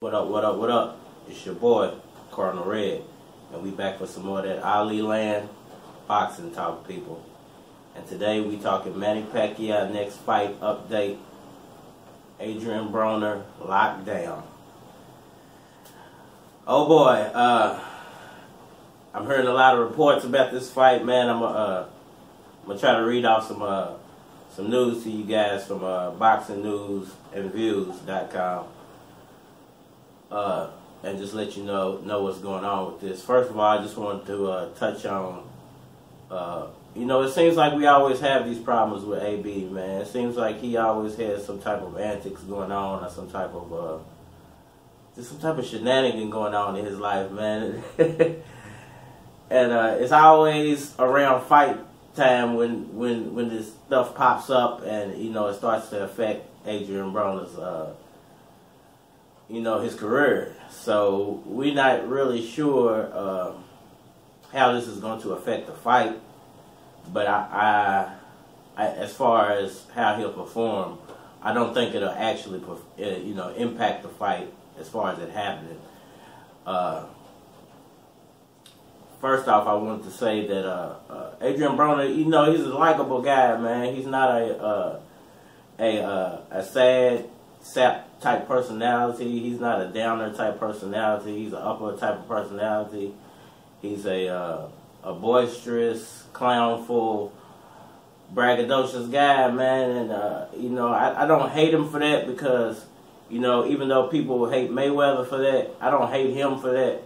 What up, what up, what up? It's your boy, Cardinal Red, and we back for some more of that Ali Land boxing talk, people. And today we talking Manny Pacquiao next fight update. Adrien Broner locked down. Oh boy, I'm hearing a lot of reports about this fight, man. I'm gonna try to read off some news to you guys from boxingnewsandviews.com. And just let you know what's going on with this. First of all, I just wanted to touch on, it seems like we always have these problems with AB, man. It seems like he always has some type of antics going on, or some type of shenanigan going on in his life, man. And it's always around fight time when this stuff pops up, and it starts to affect Adrien Broner's his career. So we're not really sure how this is going to affect the fight, but I as far as how he'll perform, I don't think it'll actually impact the fight as far as it happening. First off, I wanted to say that Adrien Broner, he's a likable guy, man. He's not a sad sap type personality. He's not a downer type personality. He's an upper type of personality. He's a boisterous, clownful, braggadocious guy, man. And I don't hate him for that, because even though people hate Mayweather for that, I don't hate him for that.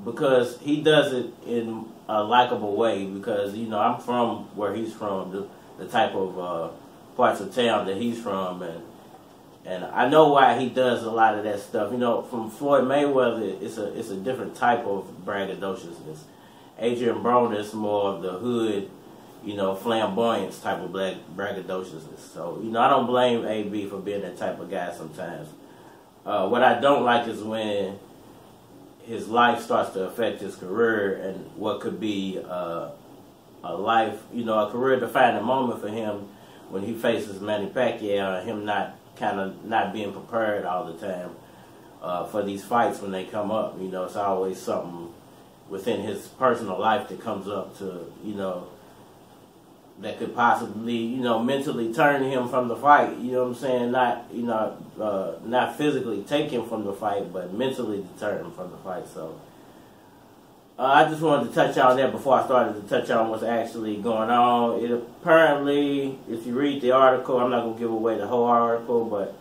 Because he does it in a likable way, because I'm from where he's from, the type of parts of town that he's from, and I know why he does a lot of that stuff. From Floyd Mayweather, it's a different type of braggadociousness. Adrien Broner is more of the hood, flamboyance type of braggadociousness. So I don't blame AB for being that type of guy sometimes. What I don't like is when his life starts to affect his career, and what could be a life, a career-defining moment for him when he faces Manny Pacquiao, and him not being prepared all the time for these fights when they come up. It's always something within his personal life that comes up to, that could possibly, mentally turn him from the fight. You know what I'm saying? Not physically take him from the fight, but mentally deter him from the fight. So I just wanted to touch on that before I started to touch on what's actually going on. It apparently, if you read the article, I'm not going to give away the whole article, but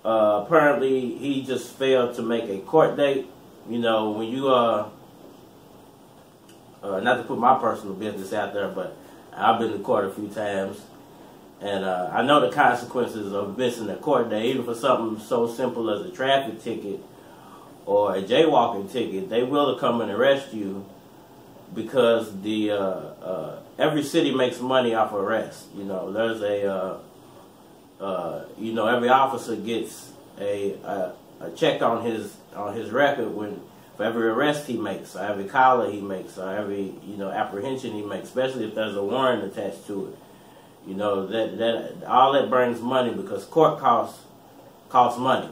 apparently he just failed to make a court date. When you, not to put my personal business out there, but I've been to court a few times, and I know the consequences of missing a court date, even for something so simple as a traffic ticket or a jaywalking ticket. They will come and arrest you, because the every city makes money off arrest. There's every officer gets a check on his record for every arrest he makes, or every collar he makes, or every apprehension he makes, especially if there's a warrant attached to it. That all that brings money, because court costs money.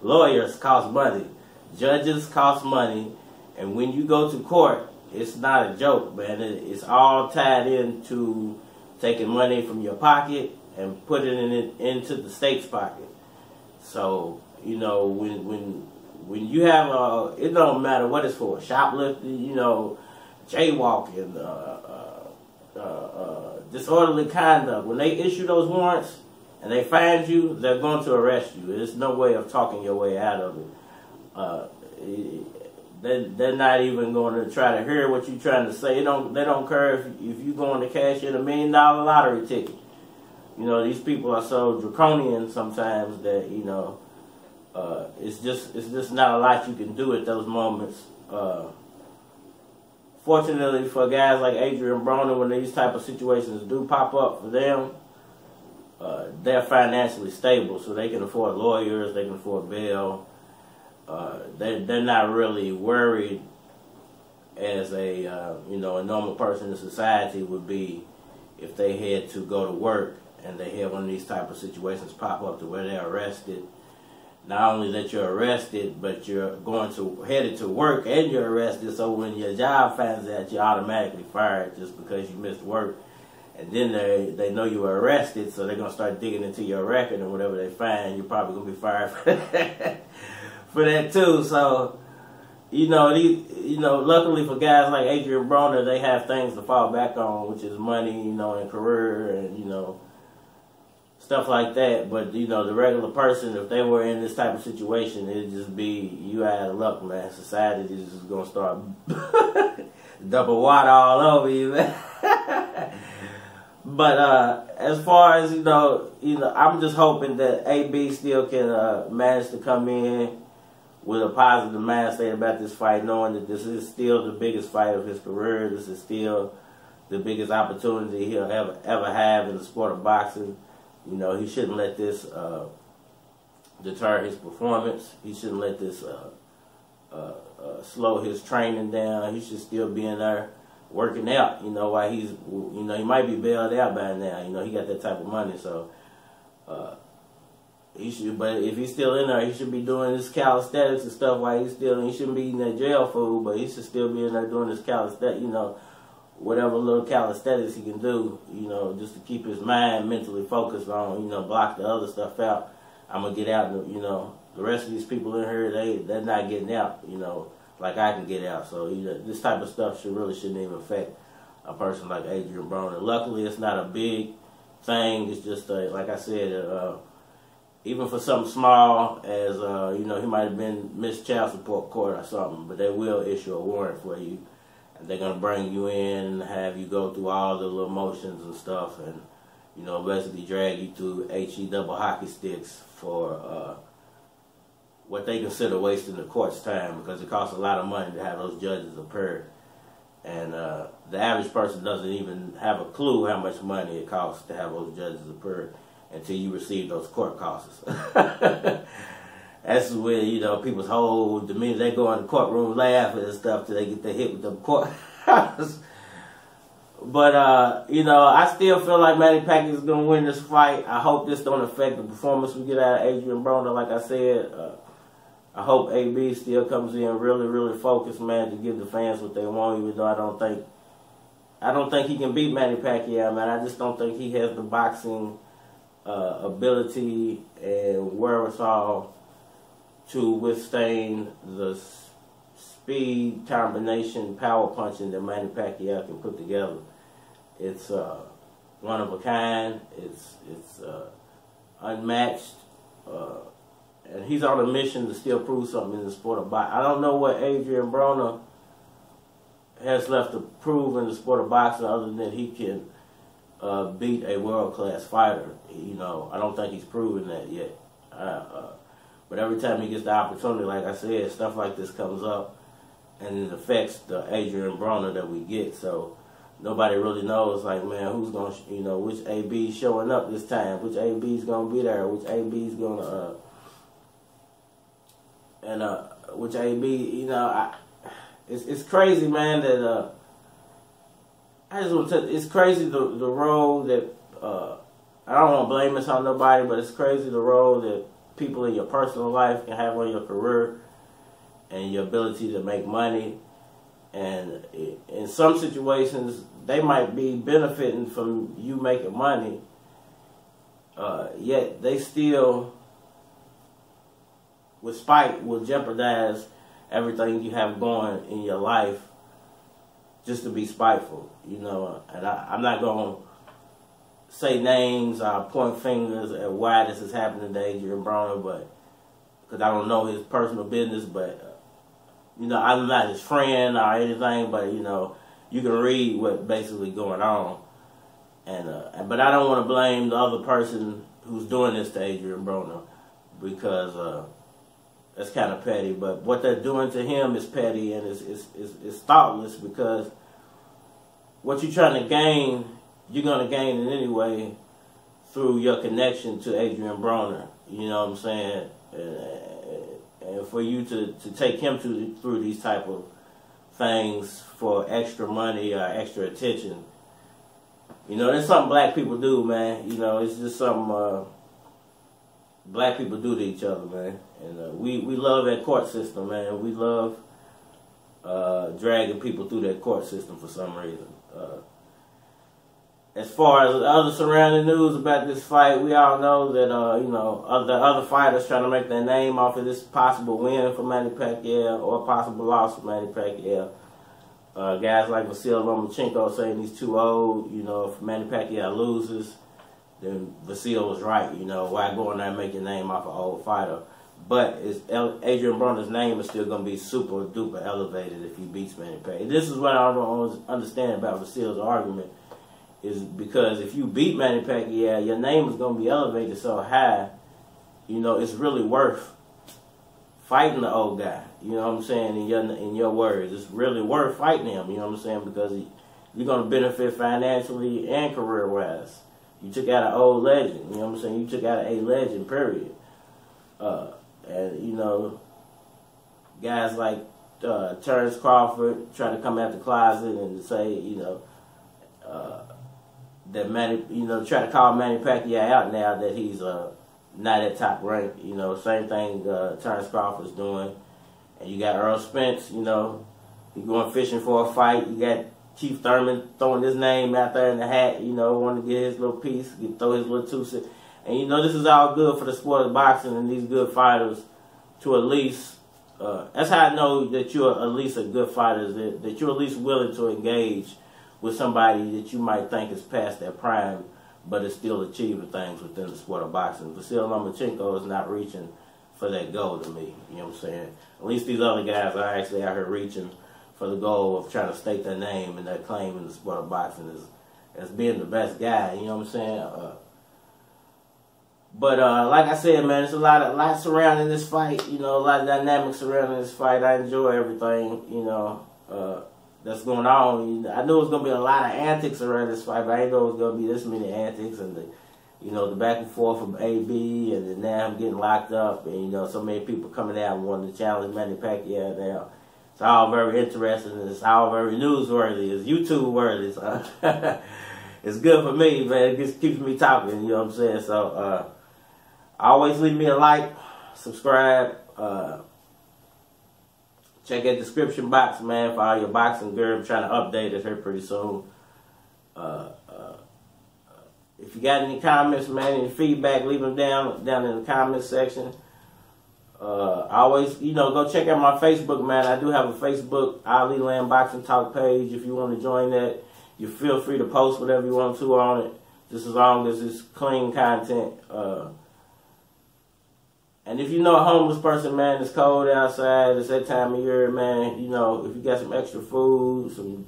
Lawyers cost money. Judges cost money. And when you go to court, it's not a joke, man. It's all tied into taking money from your pocket and putting it into the state's pocket. So, when you have it don't matter what it's for, shoplifting, jaywalking, disorderly conduct. When they issue those warrants and they find you, they're going to arrest you. There's no way of talking your way out of it. They're not even going to try to hear what you're trying to say. They don't care if you're going to cash in $1 million lottery ticket. These people are so draconian sometimes that it's just not a lot you can do at those moments. Fortunately for guys like Adrien Broner, when these type of situations do pop up for them, they're financially stable, so they can afford lawyers, they can afford bail. They're not really worried as a normal person in society would be if they had to go to work and they have one of these type of situations pop up to where they're arrested. Not only that you're arrested, but you're headed to work and you're arrested. So when your job finds out, you're automatically fired just because you missed work. And then they know you were arrested, so they're gonna start digging into your record, and whatever they find, you're probably gonna be fired for that too. So luckily for guys like Adrien Broner, they have things to fall back on, which is money, and career, and stuff like that. But the regular person, if they were in this type of situation, it'd just be you out of luck, man. Society is just gonna start double water all over you, man. But as far as I'm just hoping that AB still can manage to come in with a positive mind state about this fight, knowing that this is still the biggest fight of his career. This is still the biggest opportunity he'll ever have in the sport of boxing. He shouldn't let this deter his performance. He shouldn't let this slow his training down. He should still be in there working out, while he's, he might be bailed out by now. He got that type of money, so he should. But if he's still in there, he should be doing his calisthenics and stuff while he's still. He shouldn't be eating that jail food, but he should still be in there doing his calisthenics. Whatever little calisthenics he can do, just to keep his mind mentally focused on, block the other stuff out. I'm gonna get out, and the rest of these people in here, they're not getting out, like I can get out. So this type of stuff shouldn't even affect a person like Adrien Broner. Luckily, it's not a big thing. It's just like I said, even for something small as he might have been missed child support court or something, but they will issue a warrant for you, and they're gonna bring you in and have you go through all the little motions and stuff, and basically drag you through HE double hockey sticks for what they consider wasting the court's time, because it costs a lot of money to have those judges appear. And the average person doesn't even have a clue how much money it costs to have those judges appear until you receive those court costs. That's when, people's whole demeanor, they go in the courtroom laughing and stuff till they get hit with them court costs. But, I still feel like Manny Pacquiao is going to win this fight. I hope this don't affect the performance we get out of Adrien Broner. Like I said, I hope AB still comes in really, really focused, man, to give the fans what they want, even though I don't think he can beat Manny Pacquiao, man. I just don't think he has the boxing ability and wherewithal to withstand the speed, combination, power punching that Manny Pacquiao can put together. It's one of a kind. It's unmatched. And he's on a mission to still prove something in the sport of boxing. I don't know what Adrien Broner has left to prove in the sport of boxing other than he can beat a world-class fighter. I don't think he's proven that yet. But every time he gets the opportunity, like I said, stuff like this comes up, and it affects the Adrien Broner that we get. So nobody really knows, like, man, who's going to, which AB's showing up this time, which AB's going to be there, which AB's going to, which AB, it's crazy, man, that, I just want to it's crazy the role that, I don't want to blame this on nobody, but it's crazy the role that people in your personal life can have on your career and your ability to make money. And in some situations, they might be benefiting from you making money, yet they still, with spite, will jeopardize everything you have going in your life just to be spiteful, And I'm not going to say names or point fingers at why this is happening to Adrien Broner, but because I don't know his personal business, but I'm not his friend or anything, but you can read what's basically going on, and but I don't want to blame the other person who's doing this to Adrien Broner, because that's kind of petty. But what they're doing to him is petty, and it's thoughtless, because what you're trying to gain, you're going to gain it anyway through your connection to Adrien Broner. You know what I'm saying? And for you to take him through these type of things for extra money or extra attention, You know, that's something black people do, man. You know, it's just something black people do to each other, man. And we love that court system, man. We love dragging people through that court system for some reason. As far as the other surrounding news about this fight, we all know that, you know, the other fighters trying to make their name off of this possible win for Manny Pacquiao or possible loss for Manny Pacquiao. Guys like Vasyl Lomachenko saying he's too old. You know, if Manny Pacquiao loses, then Vasyl was right. You know, why go in there and make your name off an old fighter? But Adrien Broner's name is still going to be super duper elevated if he beats Manny Pacquiao. This is what I don't understand about Vasyl's argument. Is because if you beat Manny Pacquiao, your name is going to be elevated so high, you know, it's really worth fighting the old guy. You know what I'm saying? In your words, it's really worth fighting him. You know what I'm saying? Because you're going to benefit financially and career-wise. You took out an old legend. You know what I'm saying? You took out a legend, period. And, you know, guys like Terrence Crawford try to come out the closet and say, you know, that Manny, you know, try to call Manny Pacquiao out now that he's not at top rank. You know, same thing Terrence Crawford's doing. And you got Earl Spence, you know, he's going fishing for a fight. You got Keith Thurman throwing his name out there in the hat, you know, wanting to get his little piece, throw his little 2 cents. And, you know, this is all good for the sport of boxing and these good fighters to at least, that's how I know that you're at least a good fighter, that you're at least willing to engage with somebody that you might think is past their prime, but is still achieving things within the sport of boxing. Vasyl Lomachenko is not reaching for that goal to me. You know what I'm saying? At least these other guys are actually out here reaching for the goal of trying to state their name and their claim in the sport of boxing as being the best guy. You know what I'm saying? But like I said, man, there's a lot surrounding this fight. You know, a lot of dynamics surrounding this fight. I enjoy everything, you know, that's going on. I knew it was going to be a lot of antics around this fight, but I didn't know it was going to be this many antics. And, you know, the back and forth from AB, and then now I'm getting locked up. And, you know, so many people coming out and wanting to challenge Manny Pacquiao now. It's all very interesting, and it's all very newsworthy. It's YouTube-worthy. So it's good for me, man. It just keeps me talking, you know what I'm saying? So always leave me a like, subscribe, check that description box, man, for all your boxing gear. I'm trying to update it here pretty soon. If you got any comments, man, any feedback, leave them down in the comment section. Always, you know, go check out my Facebook, man. I do have a Facebook Ali Land Boxing Talk page. If you want to join that, you feel free to post whatever you want to on it, just as long as it's clean content. And if you know a homeless person, man, it's cold outside, it's that time of year, man, you know, if you got some extra food, some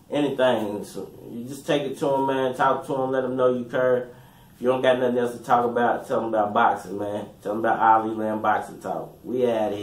anything, so you just take it to them, man, talk to them, let them know you care. If you don't got nothing else to talk about, tell them about boxing, man. Tell them about Ali Land Boxing Talk. We out here.